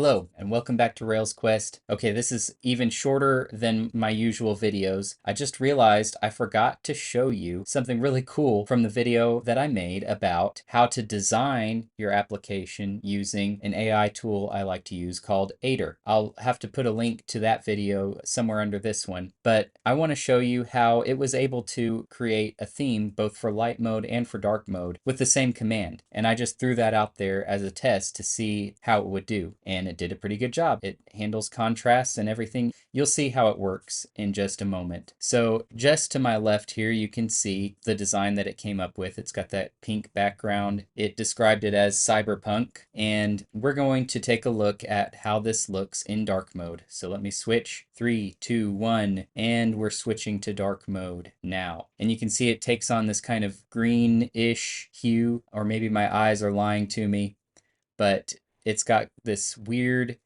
Hello, and welcome back to Rails Quest. Okay, this is even shorter than my usual videos. I just realized I forgot to show you something really cool from the video that I made about how to design your application using an AI tool I like to use called Aider. I'll have to put a link to that video somewhere under this one, but I want to show you how it was able to create a theme both for light mode and for dark mode with the same command. And I just threw that out there as a test to see how it would do. And it did a pretty good job. It handles contrasts and everything. You'll see how it works in just a moment. So just to my left here, you can see the design that it came up with. It's got that pink background. It described it as cyberpunk. And we're going to take a look at how this looks in dark mode. So let me switch. 3, 2, 1, and we're switching to dark mode now. And you can see it takes on this kind of greenish hue, or maybe my eyes are lying to me, but it's got this weird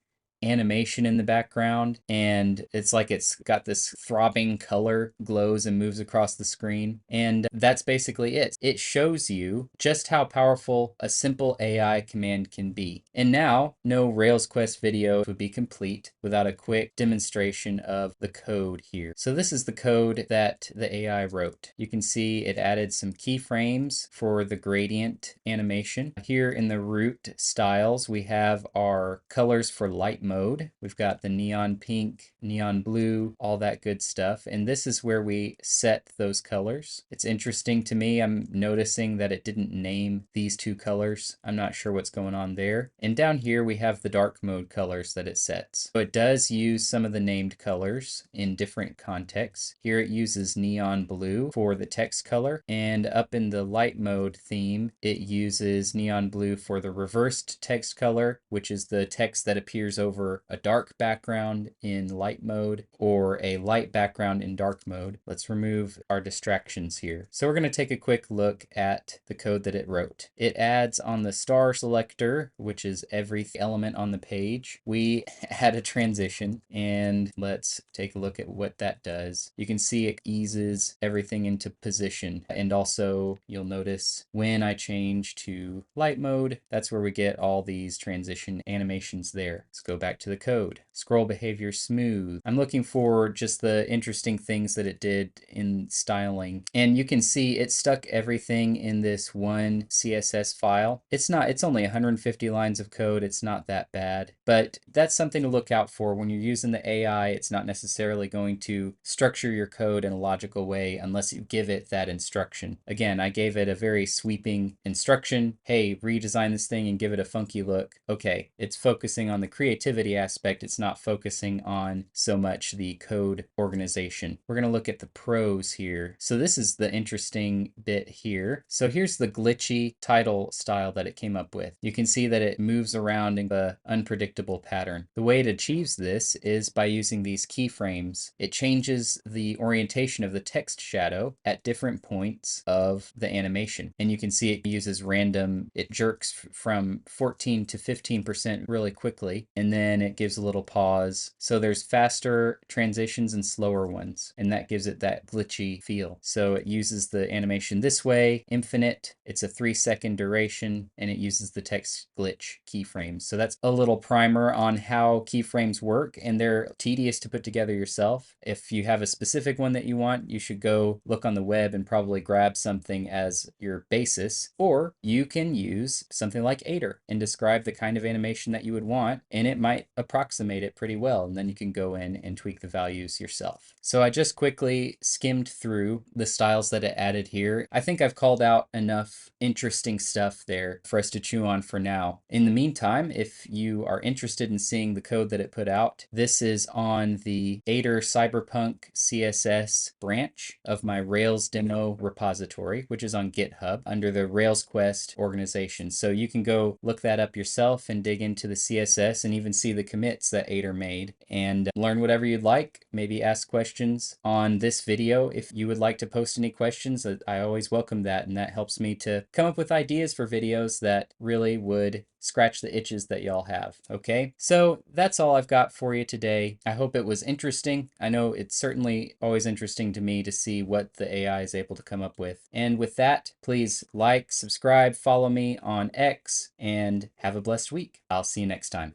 animation in the background, and it's like it's got this throbbing color, glows and moves across the screen. And that's basically it. It shows you just how powerful a simple AI command can be. And now, no Rails Quest video would be complete without a quick demonstration of the code here. So this is the code that the AI wrote. You can see it added some keyframes for the gradient animation. Here in the root styles, we have our colors for light mode. We've got the neon pink, neon blue, all that good stuff. And this is where we set those colors. It's interesting to me. I'm noticing that it didn't name these two colors. I'm not sure what's going on there. And down here we have the dark mode colors that it sets. So it does use some of the named colors in different contexts. Here it uses neon blue for the text color. And up in the light mode theme, it uses neon blue for the reversed text color, which is the text that appears over a dark background in light mode or a light background in dark mode. Let's remove our distractions here. So we're going to take a quick look at the code that it wrote. It adds on the star selector, which is every element on the page, we add a transition, and let's take a look at what that does. You can see it eases everything into position, and also you'll notice when I change to light mode, that's where we get all these transition animations there. Let's go back to the code. Scroll behavior smooth. I'm looking for just the interesting things that it did in styling. And you can see it stuck everything in this one CSS file. It's only 150 lines of code. It's not that bad, but that's something to look out for when you're using the AI. It's not necessarily going to structure your code in a logical way unless you give it that instruction. Again, I gave it a very sweeping instruction. Hey, redesign this thing and give it a funky look. Okay, it's focusing on the creativity aspect. It's not focusing on so much the code organization. We're going to look at the pros here. So this is the interesting bit here. So here's the glitchy title style that it came up with. You can see that it moves around in an unpredictable pattern. The way it achieves this is by using these keyframes. It changes the orientation of the text shadow at different points of the animation. And you can see it uses random, it jerks from 14 to 15% really quickly, and then it gives a little pause. So there's faster transitions and slower ones, and that gives it that glitchy feel. So it uses the animation this way, infinite. It's a 3-second duration, and it uses the text glitch keyframes. So that's a little primer on how keyframes work, and they're tedious to put together yourself. If you have a specific one that you want, you should go look on the web and probably grab something as your basis, or you can use something like Aider and describe the kind of animation that you would want, and it might approximate it pretty well, and then you can go in and tweak the values yourself. So I just quickly skimmed through the styles that it added here. I think I've called out enough interesting stuff there for us to chew on for now. In the meantime, if you are interested in seeing the code that it put out, this is on the Aider Cyberpunk CSS branch of my Rails demo repository, which is on GitHub under the Rails Quest organization. So you can go look that up yourself and dig into the CSS and even see the commits that Aider made and learn whatever you'd like. Maybe ask questions on this video. If you would like to post any questions, I always welcome that, and that helps me to come up with ideas for videos that really would scratch the itches that y'all have. Okay, so that's all I've got for you today. I hope it was interesting. I know it's certainly always interesting to me to see what the AI is able to come up with. And with that, please like, subscribe, follow me on X, and have a blessed week. I'll see you next time.